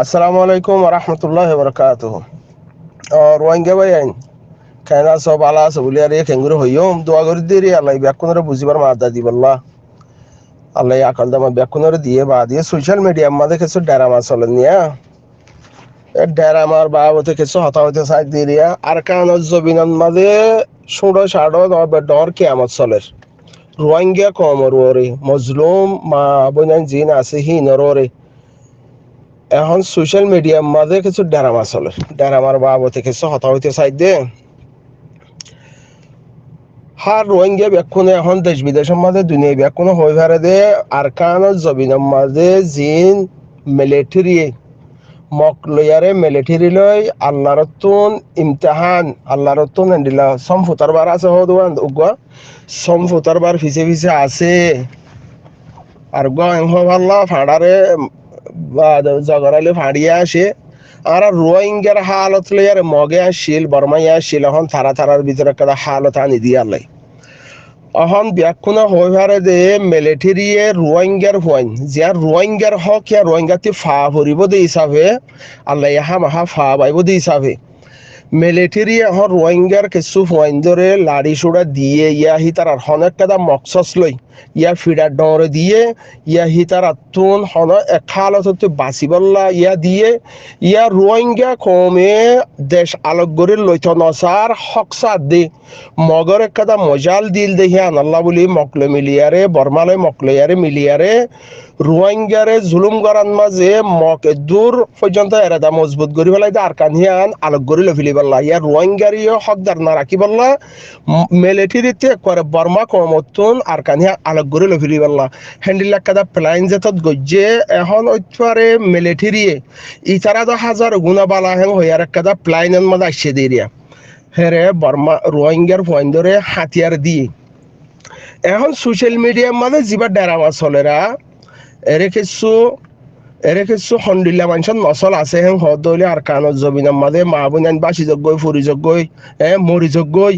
আসসালামু আলাইকুম রহমতুল্লাহ বরকাতুহ। রোহিঙ্গা ভাই আইন খাইনা সব আলা আছে বলি আর খেঙ্গুরে হইম দোয়া করে দিয়ে আল্লাহ ব্যাকুনরে বুঝিবার মাদা দিবল্লা আল্লাহ আকল দামা ব্যাকুনরে দিয়ে বা দিয়ে সোশ্যাল মিডিয়া মাঝে কিছু ডেরামা চলে নিয়া ডেরামার বাবতে কিছু হতাহতে সাইড দিয়ে আর কান জবিনান মাঝে ষোড়ো ষাড়ো ডর কেয়ামত চলের রোহিঙ্গা কমর ওরে মজলুম মা বোনান জিন আছে হিনর ওরে এখন সোশ্যাল মিডিয়ার মাঝে কিছু ড্রামা চলে ড্রামার বাবতে কিছু হতা হইতে চাই দে হার রোহিঙ্গা ব্যাকুনে এখন দেশ বিদেশের মাঝে দুনিয়া ব্যাকুনে হয়ে ভারে দে আর কান জবিনের মাঝে জিন মিলিটারি মকলয়ারে মিলিটারি লই আল্লাহর তুন ইমতিহান আল্লাহর তুন এন্ডিলা সম্ফুতার বার আছে হদওয়ান উগা সম্ফুতার বার ফিসে ফিসে আছে আর গং হল্লা ফাড়ারে জগরালে ফাড়িয়া আসে আর রোহিঙ্গার হালত লইয়ার মগে আসিল বর্মাই আসিল এখন থারা থারার ভিতরে একটা হালত আনি দিয়ালাই অহন ব্যাকুনা হয়ে ভারে দে মিলিটারিয়ে রোহিঙ্গার হইন যে রোহিঙ্গার হক ইয়া রোহিঙ্গাতে ফা ভরিব দে হিসাবে আল্লাহ ইহা মাহা ফা বাইব দে হিসাবে মিলিটারি এখন রোহিঙ্গার কিছু হইন ধরে লাড়ি সুড়া দিয়ে ইয়া হি তার হনেক কাদা মকসস লই ইয়া ফিডার ডরে দিয়ে ইয়া হি তার আত্মন হন এক হালত হতে বাঁচিবল্লা ইয়া দিয়ে ইয়া রোহিঙ্গা কমে দেশ আলোক গড়ে লইত নসার হকসাদ দে মগর এক কাদা মজাল দিল দেখি আনাল্লা বলি মকলে মিলিয়ারে বর্মালে মকলেয়ারে মিলিয়ারে রোহিঙ্গারে জুলুম করার মাঝে মকে দূর পর্যন্ত এরাদা মজবুত করি পেলাই আর কানিয়ান আলোক গড়ি লফিলি পাল্লা ইয়ার রোহিঙ্গারিও হকদার না রাখি পাল্লা মিলিটারিতে করে বর্মা কমতুন আর কানিয়া আলোক গড়ি লফিলি পাল্লা হ্যান্ডিল কাদা প্লাইন যেতত গজ্জে এখন ওইপারে মিলিটারিয়ে ইতারা তো হাজার গুণা বালা হেন হইয়ার কাদা প্লাইনের মাঝে আসছে দিরিয়া হেরে বর্মা রোহিঙ্গার ফোন ধরে হাতিয়ার দিয়ে এখন সোশ্যাল মিডিয়ার মাঝে যিবা ডেরামা চলেরা এরে কিছু হন্ডিল্লা মানুষের নসল আছে হেন হদলে আর কানত জবিনার মাঝে মা বোনান বাসি যোগ্যই ফুরি যোগ্যই মরি যোগ্যই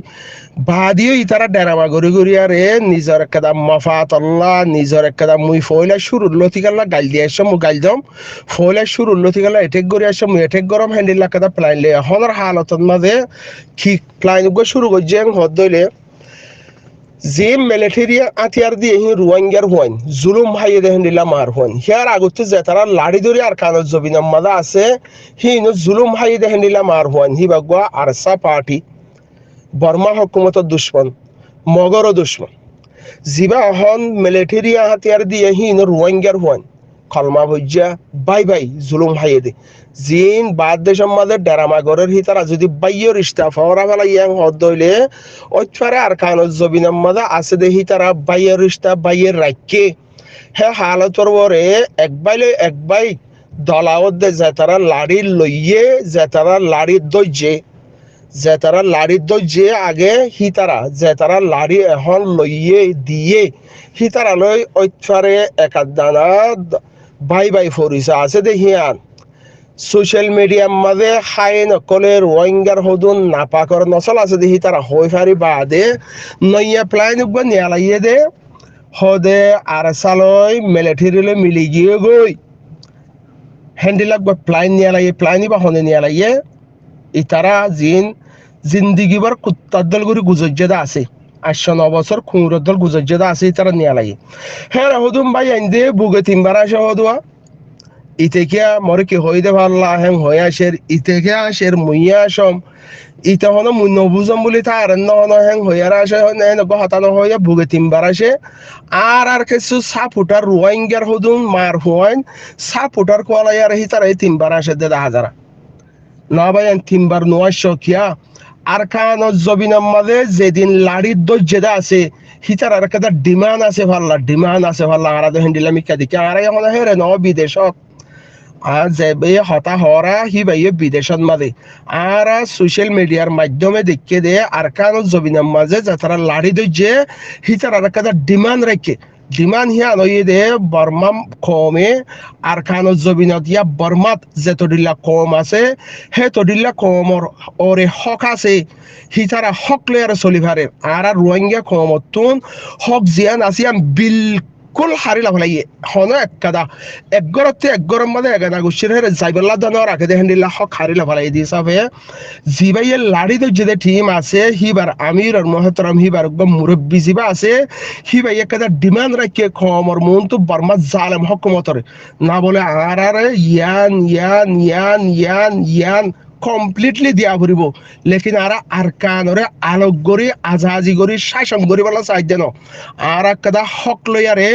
বাদিও ইতারা ডেরামা গড়ি গড়ি আরে নিজের একটা মফাত আল্লাহ নিজের একটা মুই ফয়লা শুরুর লতিকাল্লা গাইল দিয়ে আসছে মু গাইল দম ফয়লা শুরুর লতিকাল্লা এটেক গড়ি আসছে মু এটেক গরম হ্যান্ডিল্লা একটা প্লাইন লে এখনের হালতের মাঝে ঠিক প্লাইন শুরু করছে হদলে যে মিলিটারি আতিয়ার দিয়ে হি রোহিঙ্গার হইন জুলুম হাইয়ে দেখেন দিলা মার হইন হিয়ার আগতে যে তারা লাড়ি ধরে আর কানত জবিনার মাদা আছে হি জুলুম হাইয়ে দেখেন দিলা মার হইন হি বাগুয়া আরসা পার্টি বর্মা হকুমতের দুশ্মন মগরও দুশ্মন জিবা হন মিলিটারি হাতিয়ার দিয়ে হি রোহিঙ্গার হইন কলমা ভজ্জা বাই বাই জুলুম হাইয়ে দে জিন বাদ দেশের মাঝে ডেরামা গরের হিতারা যদি বাইয় রিস্তা ফরা ফেলা ইয়াং হদ হইলে ওইপারে আর কানত জবিনার মাঝে আছে দেখি তারা বাইয়ের রিস্তা বাইয়ের রাখকে হ্যাঁ হালতর পরে এক বাই দলাওত দে যে তারা লাড়ি লইয়ে যে তারা লাড়ির দইজে যে তারা লাড়ির দইজে আগে হিতারা যে তারা লাড়ি এখন লইয়ে দিয়ে হিতারা লই ওইপারে একাদ দানা বাই বাই ফরিসা আছে দেখি আন সোশ্যাল মিডিয়ার মাঝে খাই নকলে রোহিঙ্গার হদুন নাপাকর নচল আছে দেখি তারা হই ফারি বাদে নইয়া প্লাইন উগবা নিয়ালাইয়ে দে হদে আর সালই মিলিটারিলে মিলি গিয়ে গই হ্যান্ডিলাক বা প্লাইন নিয়ালাইয়ে প্লাইনি বা হনে নিয়ালাইয়ে ইতারা জিন্দিগি বার কুত্তার দল করে গুজজ্জেদা আছে 8-9 বছর খুঁড়ের দল গুজজ্জেদা আছে ইতারা নিয়ালাইয়ে হ্যাঁ হদুম ভাই আইন দে বুগে 3 বার আসে হদুয়া ইতেকিয়া মরে কি হইতে পারলা হেন হয়ে আসের ইতেকিয়া আসের মুইয়া আসম ইতে হন মুই নবুজম বলি তার নহন হেন হইয়ার আসে হতানো হইয়া ভুগে 3 বার আসে আর কিছু সাপুটার রোহিঙ্গার হদুন মার হইন সাপুটার কোয়ালাই আর হি তারা 3 বার আসে দে হাজারা না ভাই 3 বার নোয়াশ কিয়া আর কান জবিনার মাঝে যেদিন লাড়ির দজ্জেদা আছে হিতার আর একটা ডিমান্ড আছে ভাল্লা আর হ্যান্ডিলাম ইকা দিকে আর এখন হেরে ন বিদেশক আর যে হতা হরা হি বাইয়ে বিদেশত মাঝে আর সোশ্যাল মিডিয়ার মাধ্যমে দেখে দে আর কান জবিনার মাঝে যে তারা লাড়ি দইছে হিতার আর একটা ডিমান্ড রাখে ডিমান্ড হিয়া নইয়ে দে বর্মা কমে আর কান জবিনত ইয়া বর্মাত যে তডিল্লা কম আছে হে তডিল্লা কমর ওরে হক আছে হিতারা হক লে আর চলি ভারে আর রোহিঙ্গা কমতুন হক জিয়ান আসিয়াম বিল বিলকুল হারি লাফলাই হন এককাদা একগরতে একগরম মাঝে এগানা গুছির হেরে যাইবেলা দানোর আগে দেখেন দিল্লা হক হারি লাফলাই দিয়ে সাবে জিবাইয়ের লাড়ি তো যে টিম আছে হিবার আমির আর মহতরম হিবার একদম মুরব্বী জিবা আছে হিবাই একদা ডিমান্ড রাখিয়ে খমর মন তো বর্মা জালেম হকুমতরে না বলে আর ইয়ান ইয়ান ইয়ান ইয়ান ইয়ান কমপ্লিটলি দিয়া ফুরিব লেকিন আর আরকানরে আলোক গরি আজাজি গরি শাসন গরি বলা চাই দেন আর কাদা হক লয়ারে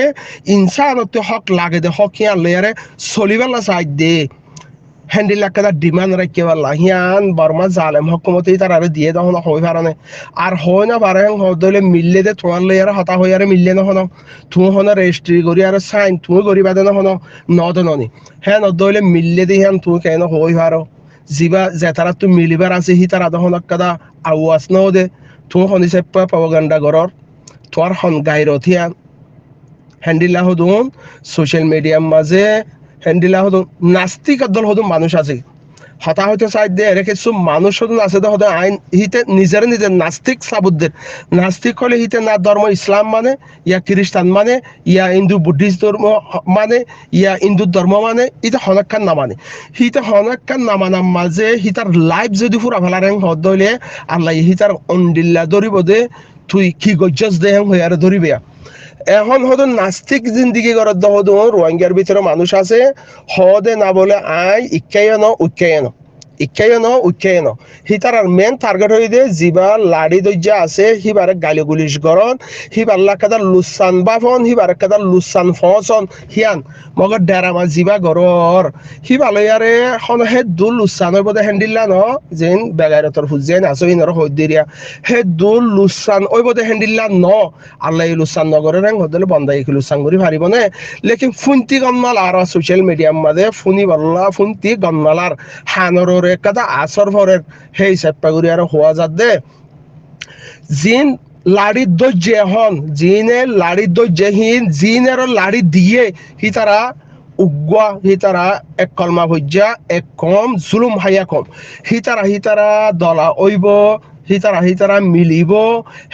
ইনসানতে হক লাগে দে হক ইয়ান লয়ারে চলিবেলা চাই দে হ্যান্ডিল একটা ডিমান্ড রাখতে পারলা হিয়ান বর্মা জালেম হকুমতি তার আর দিয়ে দাও না হই পারে আর হয় না পারে হদলে মিললে দে তোমার লয়ারে হতা হই আর মিললে না হনো তুমি হন রেজিস্ট্রি করি আর সাইন তুমি করিবা দে না হনো নদননি হ্যাঁ নদলে মিললে দে হ্যান তুমি কেন হই পারো জিবা যে তারা তুমি মিলিবার আছে হি তারা দহন কাদা আওয়াজ নাও দে তুমি হনি সেপ্পা প্রপাগান্ডা গরর তোমার হন গাইরথিয়া হ্যান্ডিলা হদুন সোশ্যাল মিডিয়ার মাঝে হ্যান্ডিলা হদুন নাস্তিক দল হদুন মানুষ আছে হতা হইতে চাই দে রেখে সব মানুষ হদুন আছে হদে আইন হিতে নিজের নিজের নাস্তিক সাবুদ্দের নাস্তিক হলে হিতে না ধর্ম ইসলাম মানে ইয়া খ্রিস্টান মানে ইয়া হিন্দু বুদ্ধিস্ট ধর্ম মানে ইয়া হিন্দু ধর্ম মানে ইটা হনকান না মানে হিতে হনকান না মানার মাঝে হিতার লাইফ যদি ফুরা ফেলার হদলে আল্লাহ হিতার অন্ডিল্লা ধরিব দে তুই কি গজ্জস দে হয়ে আর ধরিবে এখন হয়তো নাস্তিক জিন্দিগি করার হতো রোহিঙ্গার ভিতরে মানুষ আছে হদে না বলে আই ইক্কায়ন হিতার আর মেন টার্গেট হয়ে দে জিবা লাড়ি দজ্জা আছে হিবারে গালি গুলিশ গরন হিবার লাকাদা লুসান বাফন হিবার কাদা লুসান ফসন হিয়ান মগর ডেরামা জিবা গরর হিবালয়ারে হন হে দুল লুসানের বদে হ্যান্ডিল্লা ন যেন বেগাইরতর ফুজেন আসো ইনর হইদিরিয়া হে দুল লুসান ওই বদে হ্যান্ডিল্লা ন আল্লাহ লুসান নগরের রং হদলে বন্দাই কি লুসান করি পারিব না লেকিন ফুন্তি গন্নাল আর সোশ্যাল মিডিয়ার মাঝে ফুনি বল্লা ফুন্তি গন্নালার হানরের একটা আসর ভরের সেই সেপ্পাগুড়ি আর হওয়া যাত দে জিন লাড়ি দজ্জে হন জিনে লাড়ি দজ্জে হিন জিনের লাড়ি দিয়ে হি তারা উগ্গা হি তারা এক কলমা ভজ্জা এক কম জুলুম হাইয়া কম হি তারা দলা ওইব হিতারা মিলিব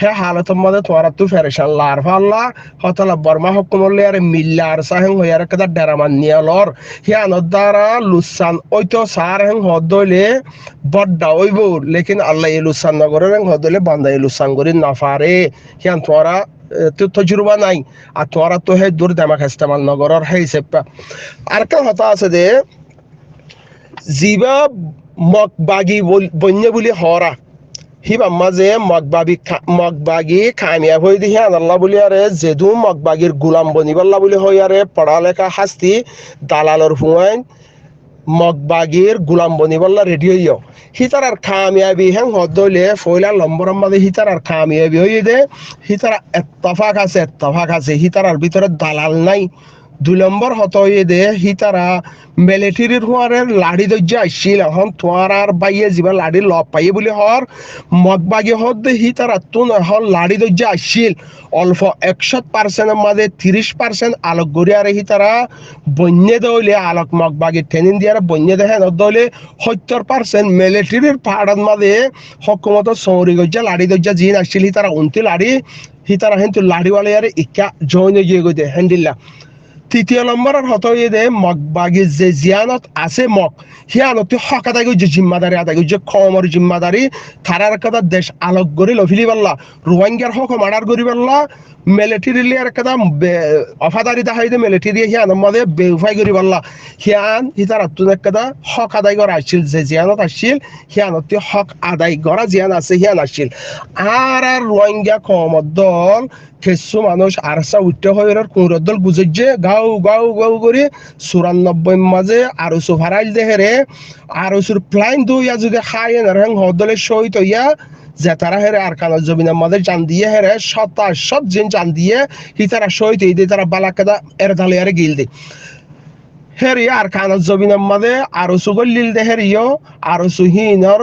হে হালতের মধ্যে তোমার তো ফেরেশান লার ফাল্লা হতলা বর্মা হকুমলে আর মিল্লার সাহেং হইয়ার কাদা ডেরামান নিয়ালর হিয়ানোর দ্বারা লুসান ওইতো সার হেং হদলে বড্ডা ওইব লেকিন আল্লাহ এই লুসান নগরের হেং হদলে বান্দা এই লুসান করি না পারে হিয়ান তোরা তো তজুরবা নাই আর তোরা তো হে দূর দেমাক ইস্তেমাল নগরের হে সেপ্পা আর কা হতা আছে দে জিবা মকবাগি বন্য বলি হরা হিবা মাঝে মগবাগি কামিয়াব হয়ে দিহি আল্লাহ বলি আরে যেদু মগবাগির গুলাম বনিবাল্লা বলি হই আরে পড়ালেখা হাস্তি দালালর হুয়াইন মগবাগির গুলাম বনিবাল্লা রেডি হইও হিতার আর কামিয়াবি হ্যাং হদলে ফয়লা লম্বর মাঝে হিতার আর কামিয়াবি হয়ে দে হিতারা এত্তফাক আছে হিতার আর ভিতরে দালাল নাই 2 নম্বর হত হয়ে দে হিতারা মিলিটারির হওয়ারে লাড়ি দজ্জা আসছিল এখন তোমার আর বাইয়ে যাবা লাড়ি লব পাইয়ে বলে হর মগবাগি হদ দে হিতারা তুন এখন লাড়ি দজ্জা আসছিল অল্প 100% মাঝে 30% আলোক গড়িয়ারে হিতারা বন্যে দলে আলোক মগবাগি ট্রেনিং দিয়ার বন্যে দেখেন দলে 70% মিলিটারির পাহাড়ের মাঝে হকুমত সৌরি গজ্জা লাড়ি দজ্জা জিন আসছিল হিতারা উনতি লাড়ি হিতারা কিন্তু লাড়িওয়ালারে ইকা জয়েন গিয়ে গই দে হ্যান্ডিল্লা 3 নম্বরের হত হয়ে দে মগবাগি যে জিয়ানত আছে মগ হিয়ানত হক আদায় যে জিম্মাদারি আদায় যে কমর জিম্মাদারি থারার কথা দেশ আলোক গড়ি লফিলি পাল্লা রোহিঙ্গার হক মার্ডার করি পাল্লা মিলিটারি লিয়ার কথা অফাদারি দেখাই দে মিলিটারি হিয়ান মধ্যে বেউফাই করি পাল্লা হিয়ান হিতার আত্মন একটা হক আদায় করা আসছিল যে জিয়ানত আসছিল হিয়ানত হক আদায় করা জিয়ান আছে হিয়ান আসছিল আর রোহিঙ্গা কমর দল কিছু মানুষ আরসা উঠতে হয়ে কুঁড়ের দল গুজে গাও করে 94 মাঝে আরসু ভাড়াইল দেহেরে আরসুর প্লাইন দুইয়া যদি খাই এনার হদলের সহিত হইয়া যে তারা হেরে আর কানার জমিনের মাঝে চান দিয়ে হেরে 27 দিন চান দিয়ে হিতারা সহিত এই দিয়ে তারা বালাকাদা এর ধালে আরে গিল দে হেরি আর কানার জমিনের মাঝে আরসু গল্লিল দেহেরিও আরসু হিনর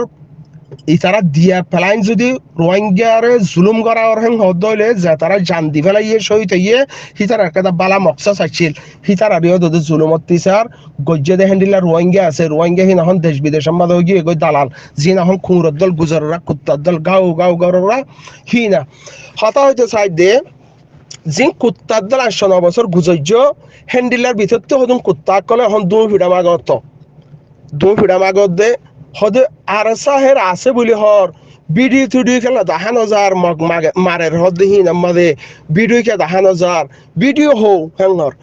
ইতারা দিয়া প্লাইন যদি রোহিঙ্গারে জুলুম করা হেং হদলে যে তারা জান দি ফেলাইয়ে সহিত ইয়ে হিতার একটা বালা মকসা চাইছিল হিতার আরিও দদ জুলুমত তিসার গজ্জে দেখেন দিলা রোহিঙ্গা আছে রোহিঙ্গা হিন এখন দেশ বিদেশের মাঝে গিয়ে গই দালাল জিন এখন খুঁড়র দল গুজররা কুত্তার দল গাও গররা হিনা হতা হইতে চাই দে জিন কুত্তার দল 8-9 বছর গুজর্য হ্যান্ডিলার ভিতরতে হদুন কুত্তা কলে এখন দু ফিডা মাগত দে হদে আর সাহের আছে বলি হর ভিডিও টিডিও খেলা দেখানো যার মারের হদে হিন আমাদের ভিডিও কে দেখানো যার ভিডিও হও হ্যাঙ্গর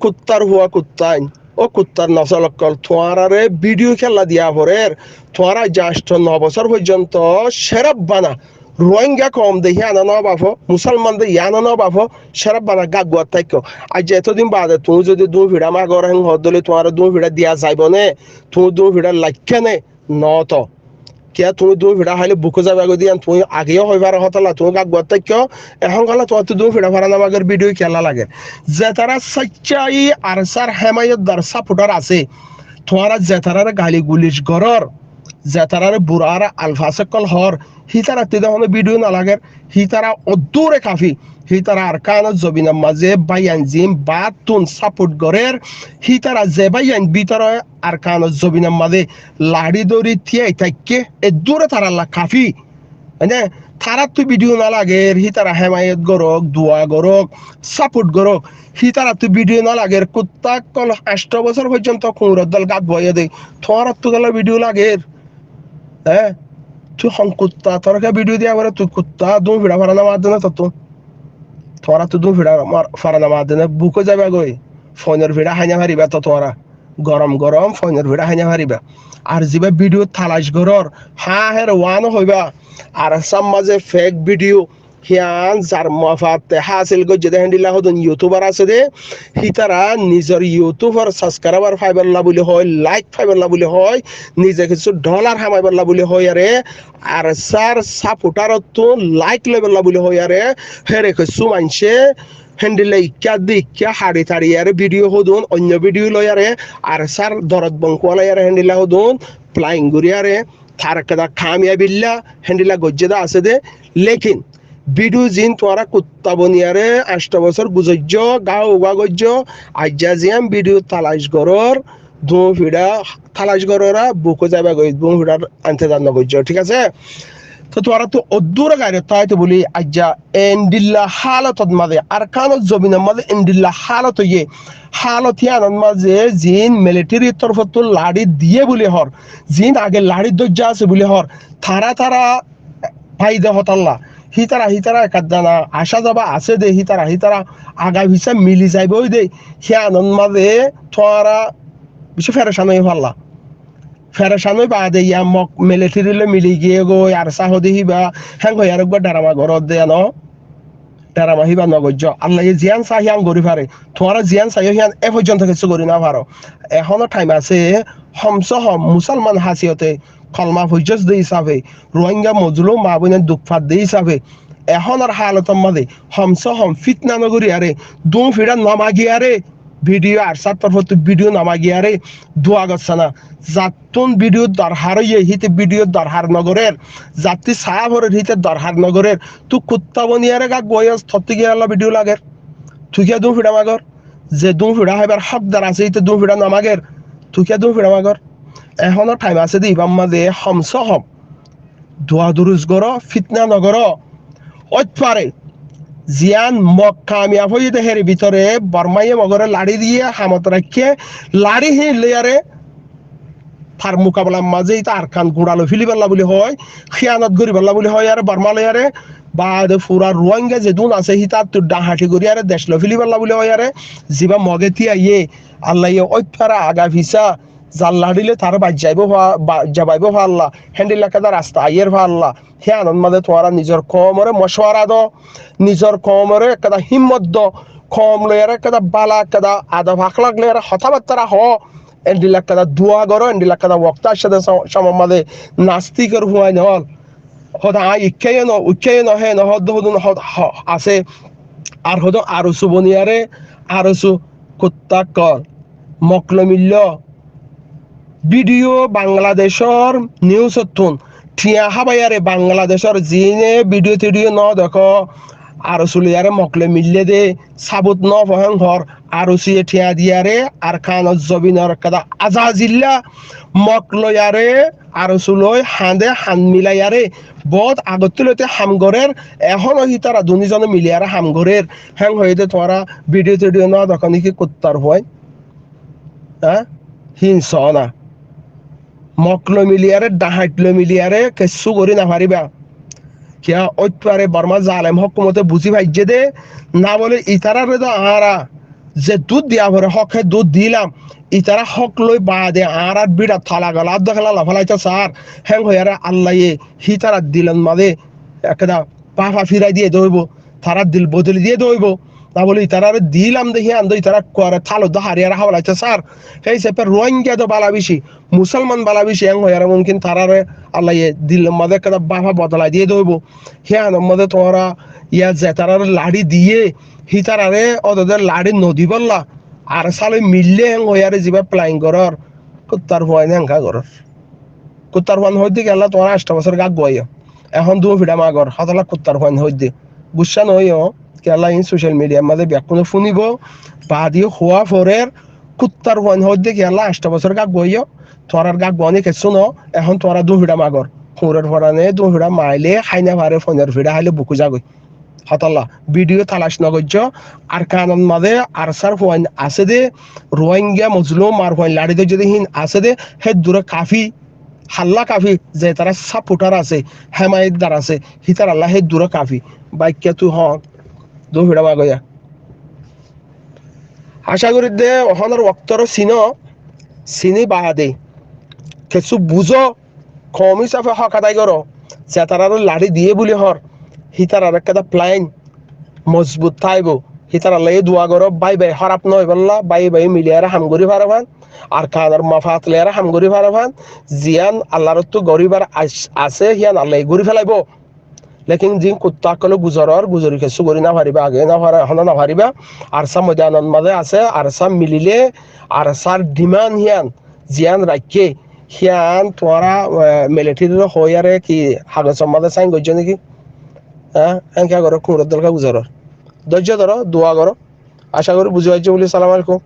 কুত্তার হুয়া কুত্তাইন ও কুত্তার নসলকল তোমারে ভিডিও খেলা দিয়া পরের তোমারা জাস্ট 9 বছর পর্যন্ত সেরাব বানা রোহিঙ্গা কম দেখি আনানো বাফো মুসলমানদের ইয়ানানো বাফো সেরাব বানা গাগুয়ার থাকো আজ এতদিন বাদে তুমি যদি দু ভিড়া মাগর হ্যাং হদলে তোমার দু ভিড়া দিয়া যাইব নে তুমি দু ভিড়া লাইকে নে নত কিয়া তুমি দু ভিড়া হাইলে বুকো যাবে গো দিয়ান তুমি আগেও হইবার হতলা তুমি গাগুয়ার থাকো এখন গলা তোমার তো দু ভিড়া ফারা নামাগের ভিডিও খেলা লাগে যে তারা সচ্চাই আর সার হেমায়ত দার সাপোর্টার আছে তোমারা যে তারা গালি গুলিশ গরর যে তারা বুড়ার আলফাসে কল হর হি তারা তেদহনে ভিডিও না লাগে হি তারা অদূরে কাফি হি তারা আরকানত জবিনা মাঝে বাইয়ান জিম বাতুন সাপোর্ট গরের হি তারা যে বাইয়ান ভিতরে আরকানত জবিনা মাঝে লাড়ি দড়ি থিয়াই থাকে এ দূরে তারা লা কাফি মানে তারা তো ভিডিও না লাগে হি তারা হেমায়ত গরক দোয়া গরক সাপোর্ট গরক হি তারা তো ভিডিও না লাগে কুত্তা কল 8 বছর পর্যন্ত কুমুরের দল গাত বইয়ে দেয় তোমার তো গেল ভিডিও লাগে হ্যাঁ তুই হং কুত্তা তোরকে ভিডিও দিয়া করে তুই কুত্তা দু ভিড়া ফারানা মার দেনা তো তোরা তো দু ভিড়া ফারানা মার দেনা বুকে যাবে গই ফোনের ভিড়া হাইনা হারিবা তো তোরা গরম গরম ফোনের ভিড়া হাইনা হারিবা আর যিবা ভিডিও থালাশ গরর হের ওয়ান হইবা আর সামাজে ফেক ভিডিও হিয়ান যার মফাতে হাসিল গজ্জে হ্যান্ডিলা হদন ইউটিউবার আছে দে হিতারা নিজের ইউটিউবার সাবস্ক্রাইবার ফাইবারলা বলি হয় লাইক ফাইবারলা বলি হয় নিজে কিছু ডলার হামাইবারলা বলি হয় আরে আর সার সাপোর্টার তো লাইক লেবেললা বলি হয় আরে হেরে কিছু মানছে হ্যান্ডিলে ইক্কা দিক্কা হাড়ি থাড়ি আরে ভিডিও হদুন অন্য ভিডিও লয় আরে আর সার দরদ বঙ্কুয়ালা আরে হ্যান্ডিলা হদুন ফ্লাইং গুড়ি আরে থার কেদা খামিয়া বিল্লা হ্যান্ডিলা গজ্জেদা আছে দে লেকিন ভিডিও জিন তোরা কুত্তা বনিয়ারে 8 বছর গুজর্য গাও উবা গজ্জ আজ্জা জিয়াম ভিডিও তালাশ গরর দু ফিডা তালাশ গররা বুকো যাবে গই দু ফিডার আনতে জান গজ্জ ঠিক আছে তো তোরা তো অদূর গাড়ি তাই তো বলি আজ্জা এন্ডিল্লা হালত মাঝে আর কানত জমিনের মাঝে এন্ডিল্লা হালত ইয়ে হালত ইয়ানোর মাঝে জিন মিলিটারির তরফ তো লাড়ি দিয়ে বলি হর জিন আগে লাড়ির দরজা আছে বলি হর তারা ফাইদা হতাল্লা হিতারা একাদানা আসা যাবা আছে দে হিতারা আগা ভিসা মিলি যাইব ওই দে হিয়া আনন্দ মাঝে তোরা বেশি ফেরেশান হয়ে পারলা ফেরেশান হয়ে বাদে ইয়া মক মিলিটারিলে মিলি গিয়ে গো আর সাহদি হিবা হ্যাং হয়ে আর একবার ডারামা ঘরত দে ন ডারামা হিবা নগজ্য আল্লাহ জিয়ান চাহিয়ান গরি পারে তোরা জিয়ান চাহিও হিয়ান এ পর্যন্ত কিছু করি না পারো এখনো টাইম আছে হমসহ মুসলমান হাসিয়তে কলমা হুজ্জত দে হিসাবে রোহিঙ্গা মজলুম মা বোনের দুঃখাত দে হিসাবে এখন আর হালতর মাঝে হম ফিতনা নগরী আরে দু ফিরা নামাগি আরে ভিডিও আর সাতর হতে ভিডিও নামাগি আরে দোয়া গচ্ছা না যাতুন ভিডিও দরহার ইয়ে হিতে ভিডিও দরহার নগরের জাতি সাহাবরের হিতে দরহার নগরের তুই কুত্তা বনিয়ারে গা গয়স থতে গিয়ে আল্লাহ ভিডিও লাগের তুই কে দু ফিরা মাগর যে দু ফিরা হইবার হকদার আছে হিতে দু ফিরা নামাগের তুই কে দু ফিরা মাগর এখনো টাইম আছে দি বাম্মাদে হমসহ দোয়া দুরুজ গর ফিতনা নগর পারে জিয়ান মক কামিয়াব হয়ে দেহের ভিতরে বর্মাইয়ে মগরে লাড়ি দিয়ে হামত রাখিয়ে লাড়ি হি লেয়ারে তার মোকাবেলার মাঝে তার কান গুড়ালো ফিলিবাল্লা বলি হয় খিয়ানত গরিবাল্লা বলি হয় আর বর্মা লেয়ারে বা ফুরা রোহিঙ্গা যে দুন আছে হি তার তোর ডাহাটি গড়ি আরে দেশলো ফিলিবাল্লা বলি হয় আরে জিবা মগে তিয়া ইয়ে আল্লাহ ইয়ে পারা আগা ভিসা জাল্লা দিলে তার যাবাইব আল্লাহ হ্যান্ডিল কাদা রাস্তা আইয়ের আল্লাহ হে আনন্দ মাঝে তোরা নিজের কমরে মশওয়ারা দ নিজের কমরে একটা হিম্মত দ কম লয়ার একটা বালা একটা আদা ভাখলাক লয়ার হতাবার্তারা হ এন্ডিল একটা দোয়া করো এন্ডিল একটা ওক্তার সাথে সমামাদে নাস্তিকের হুয়াই নহল হদা উচ্চায় হে নহদ হদুন আছে আর হদ আরসু বনিয়ারে আরসু কুত্তা কর মকলমিল্য ভিডিও বাংলাদেশর নিউজ হতুন ঠিয়া হাবাইয়ারে বাংলাদেশর জিনে ভিডিও টিডিও ন দেখো আর চুলিয়ারে মকলে মিললে দে সাবুত ন ফহেং ঘর আরসিয়ে ঠিয়া দিয়ারে আর খানত জবিনর কাদা আজাজিল্লা মকলয়ারে আরসুলই হাঁদে হান মিলাইয়ারে বহুত আগতুলতে হামগরের এখনো হি তারা দুনিজনে মিলিয়ারে হামগরের হ্যাং হইতে তোরা ভিডিও টিডিও না তখন কি কুত্তার হয় হ্যাঁ হিংস না মকলো মিলিয়ারে ডাহাইটলো মিলিয়ারে কেসু করি না পারিবা কিয়া ঐতপারে বর্মা জালেম হকুমতে বুঝি ভাইজে দে না বলে ইতারারে তো আরা যে দুধ দিয়া ভরে হকে দুধ দিলাম ইতারা হক লই বা দে আর বিড়া থালা গলা দেখলা লাফালাইতে সার হ্যাং হইয়ারে আল্লাহ হিতারা দিলেন মাদে একটা পাফা ফিরাই দিয়ে দইব তারা দিল বদলি দিয়ে দইব না বলে ইতারারে দিলাম দেখি আন্দো ইতারা করে থালো দো হারিয়ারা হাওলাইতে সার সেই সেপে রোহিঙ্গা তো বালা বেশি মুসলমান বালা বেশি হ্যাং হইয়ারে মুমকিন তারারে আল্লাহ দিল মাদে একটা বাফা বদলাই দিয়ে দইব হ্যাঁ মধ্যে তোমরা ইয়া যে তারারে লাড়ি দিয়ে হিতারারে ওদের লাড়ি নদী বললা আর সালে মিললে হ্যাং হইয়ারে যাবে প্লাইং করার কুত্তার ভয় হ্যাঙ্কা করার কুত্তার ভয় হইতে গেল তোমার 8 বছর গাক বইয়া এখন দু ফিডা মাগর হতলা কুত্তার ভয় হইতে বুঝছা নইও কেলা ইন সোশ্যাল মিডিয়ার মধ্যে ব্যাকুনো শুনিব বাদিও হওয়া ফরের কুত্তার ভয় হইতে গেলা 8 বছর গাক বইয়া তোরার গাক বনি কেছু ন এখন তোরা দু ফিডা মাগর খুঁড়ের ফরানে দু ফিডা মাইলে খাইনা ভারে ফোনের ফিডা হাইলে বুকু যাগই হতলা ভিডিও তালাশ নগর্য আর কানন মাদে আর সার ফোন আছে দে রোহিঙ্গা মজলুম আর ফোন লাড়িতে যদি হিন আছে দে হে দূরে কাফি হাল্লা কাফি যে তারা সাপোর্টার আছে হেমায়তদার আছে হিতার আল্লাহ হে দূরে কাফি বাইকে তুই হ দু ফিডা মাগয়া আশা করি দে ওখানের ওক্তর চিনি বাহাদে কিছু বুঝো কম হিসাবে হক আদায় করো যে তারা লাড়ি দিয়ে বলি হর হিতার আর একটা প্লাইন মজবুত থাইব হিতার আল্লাহ দোয়া করো বাই বাই খারাপ নয় বললা বাই বাই মিলিয়ারে হামগরি ভারবান আর কানার মাফাত লেয়ারে হামগরি ভারবান জিয়ান আল্লাহর তো গরিবার আছে হিয়ান আল্লাহ গরি ফেলাইব লেকিন জিন কুত্তা কলে গুজরর গুজরি কিছু গরি না পারিবা আগে না পারা এখন না পারিবা আর সা ময়দানন মাঝে আছে আর সা মিলিলে আর সার ডিমান্ড হিয়ান জিয়ান রাখে হিয়ান তোরা মিলিটারি হইয়ারে কি হাগজ মাঝে সাইন করছো নাকি হ্যাঁ এনকা করো কুমড়োর দলকা গুজরর ধৈর্য ধরো দোয়া করো আশা করি বুঝে পাইছো বলি সালাম আলাইকুম